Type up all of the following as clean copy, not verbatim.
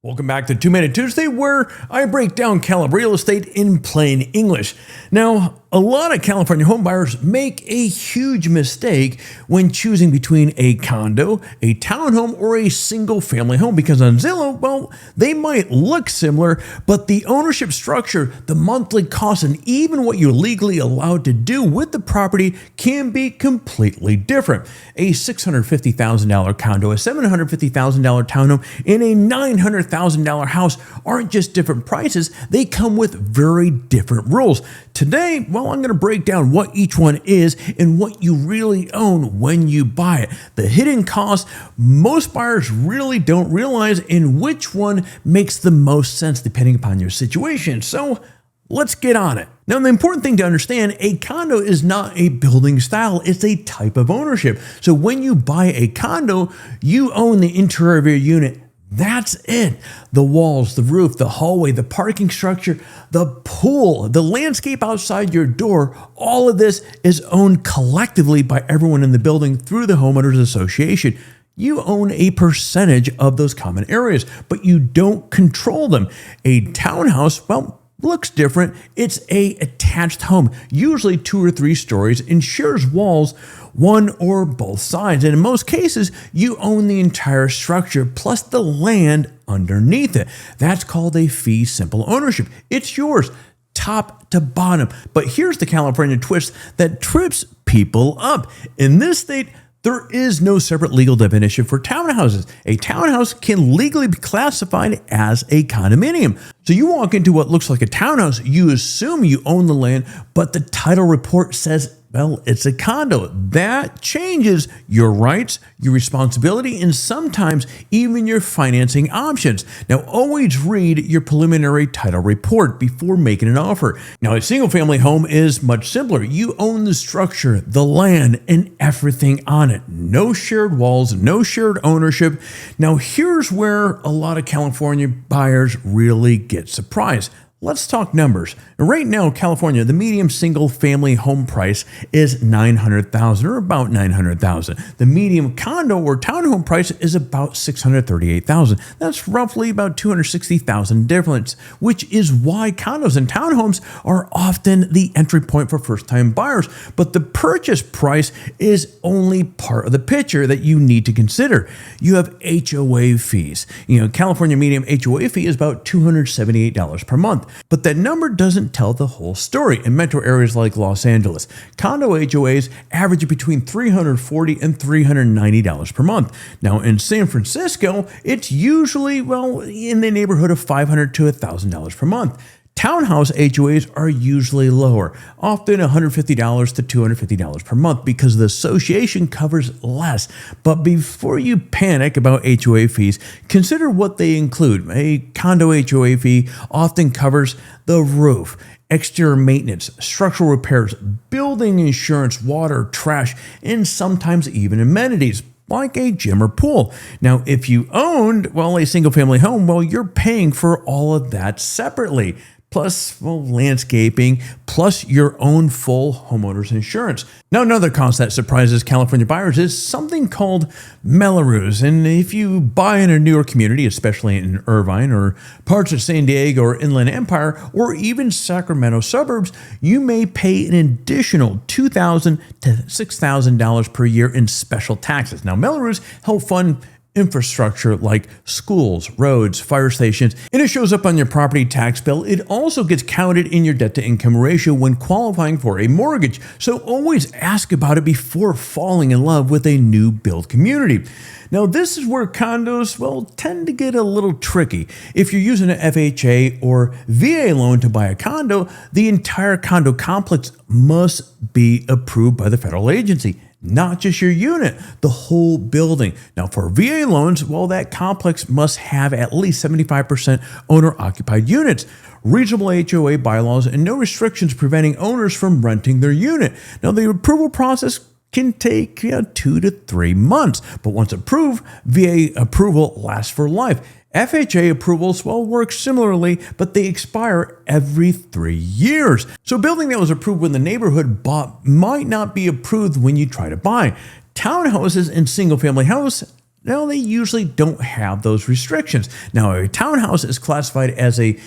Welcome back to 2 Minute Tuesday, where I break down Cali real estate in plain English. Now, a lot of California homebuyers make a huge mistake when choosing between a condo, a townhome, or a single-family home because on Zillow, well, they might look similar, but the ownership structure, the monthly costs, and even what you're legally allowed to do with the property can be completely different. A $650,000 condo, a $750,000 townhome, and a $900,000 house aren't just different prices, they come with very different rules. Today, well, I'm going to break down what each one is and what you really own when you buy it. The hidden costs most buyers really don't realize, and which one makes the most sense depending upon your situation. So let's get on it. Now, the important thing to understand, a condo is not a building style, it's a type of ownership. So when you buy a condo, you own the interior of your unit. That's it. The walls, the roof, the hallway, the parking structure, the pool, the landscape outside your door, all of this is owned collectively by everyone in the building through the homeowners association. You own a percentage of those common areas, but you don't control them. A townhouse, well, looks different. It's a attached home, usually 2 or 3 stories, and shares walls one or both sides. And in most cases, you own the entire structure plus the land underneath it. That's called a fee simple ownership. It's yours, top to bottom. But here's the California twist that trips people up. In this state, there is no separate legal definition for townhouses. A townhouse can legally be classified as a condominium. So you walk into what looks like a townhouse, you assume you own the land, but the title report says, well, it's a condo. That changes your rights, your responsibility, and sometimes even your financing options. Now, always read your preliminary title report before making an offer. Now, a single-family home is much simpler. You own the structure, the land, and everything on it. No shared walls, no shared ownership. Now, here's where a lot of California buyers really get surprised. Let's talk numbers. Right now, California, the median single-family home price is $900,000, or about $900,000. The median condo or townhome price is about $638,000. That's roughly about $260,000 difference, which is why condos and townhomes are often the entry point for first-time buyers. But the purchase price is only part of the picture that you need to consider. You have HOA fees. California median HOA fee is about $278 per month. But that number doesn't tell the whole story. In metro areas like Los Angeles, condo HOAs average between $340 and $390 per month. Now, in San Francisco, it's usually, well, in the neighborhood of $500 to $1,000 per month. Townhouse HOAs are usually lower, often $150 to $250 per month because the association covers less. But before you panic about HOA fees, consider what they include. A condo HOA fee often covers the roof, exterior maintenance, structural repairs, building insurance, water, trash, and sometimes even amenities like a gym or pool. Now, if you owned, well, a single-family home, well, you're paying for all of that separately. Plus, well, landscaping, plus your own full homeowner's insurance. Now, another cost that surprises California buyers is something called Mello-Roos. And if you buy in a newer community, especially in Irvine or parts of San Diego or Inland Empire, or even Sacramento suburbs, you may pay an additional $2,000 to $6,000 per year in special taxes. Now, Mello-Roos help fund infrastructure like schools, roads, fire stations, and it shows up on your property tax bill. It also gets counted in your debt to income ratio when qualifying for a mortgage. So always ask about it before falling in love with a new build community. Now, this is where condos, well, tend to get a little tricky. If you're using an FHA or VA loan to buy a condo, the entire condo complex must be approved by the federal agency. Not just your unit, the whole building. Now, for VA loans, well, that complex must have at least 75% owner-occupied units, reasonable HOA bylaws, and no restrictions preventing owners from renting their unit. Now, the approval process can take 2 to 3 months, but once approved, VA approval lasts for life. FHA approvals, well, work similarly, but they expire every 3 years. So a building that was approved when the neighborhood bought might not be approved when you try to buy. Townhouses and single-family houses Now, they usually don't have those restrictions. Now, a townhouse is classified as a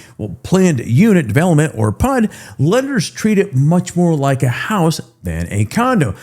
planned unit development or PUD. Lenders treat it much more like a house than a condo.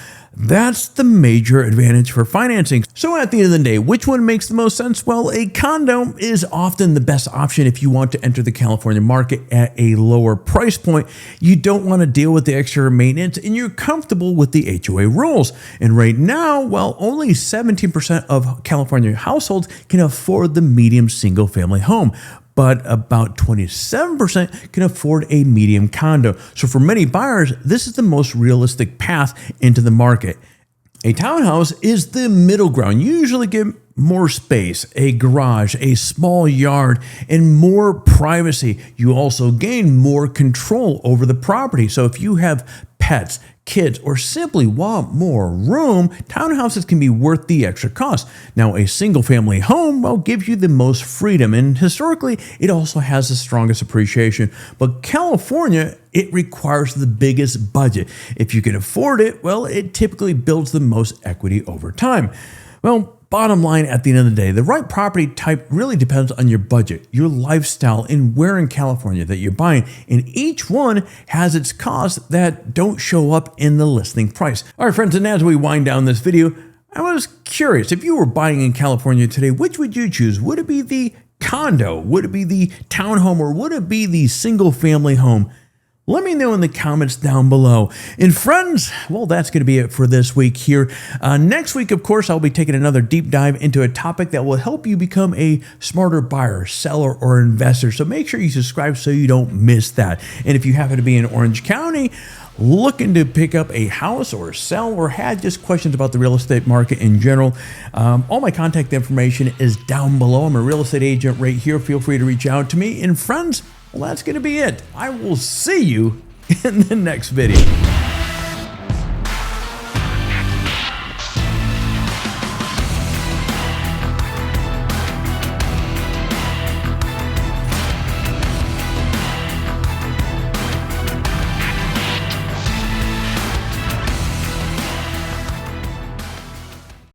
That's the major advantage for financing. So at the end of the day, which one makes the most sense? Well, a condo is often the best option if you want to enter the California market at a lower price point. You don't want to deal with the extra maintenance and you're comfortable with the HOA rules. And right now, well, only 17% of California households can afford the medium single family home, but about 27% can afford a medium condo. So for many buyers, this is the most realistic path into the market. A townhouse is the middle ground. You usually get more space, a garage, a small yard, and more privacy. You also gain more control over the property. So if you have pets, kids, or simply want more room, townhouses can be worth the extra cost. Now, a single family home will give you the most freedom, and historically, it also has the strongest appreciation. But California, it requires the biggest budget. If you can afford it, well, it typically builds the most equity over time. Well, bottom line, at the end of the day, the right property type really depends on your budget, your lifestyle, and where in California that you're buying. And each one has its costs that don't show up in the listing price. All right, friends, and as we wind down this video, I was curious, if you were buying in California today, which would you choose? Would it be the condo? Would it be the townhome? Or would it be the single family home? Let me know in the comments down below. And friends, well, that's going to be it for this week here. Next week, of course, I'll be taking another deep dive into a topic that will help you become a smarter buyer, seller, or investor. So make sure you subscribe so you don't miss that. And if you happen to be in Orange County, looking to pick up a house or sell, or had just questions about the real estate market in general, all my contact information is down below. I'm a real estate agent right here. Feel free to reach out to me. And friends, well, that's going to be it. I will see you in the next video.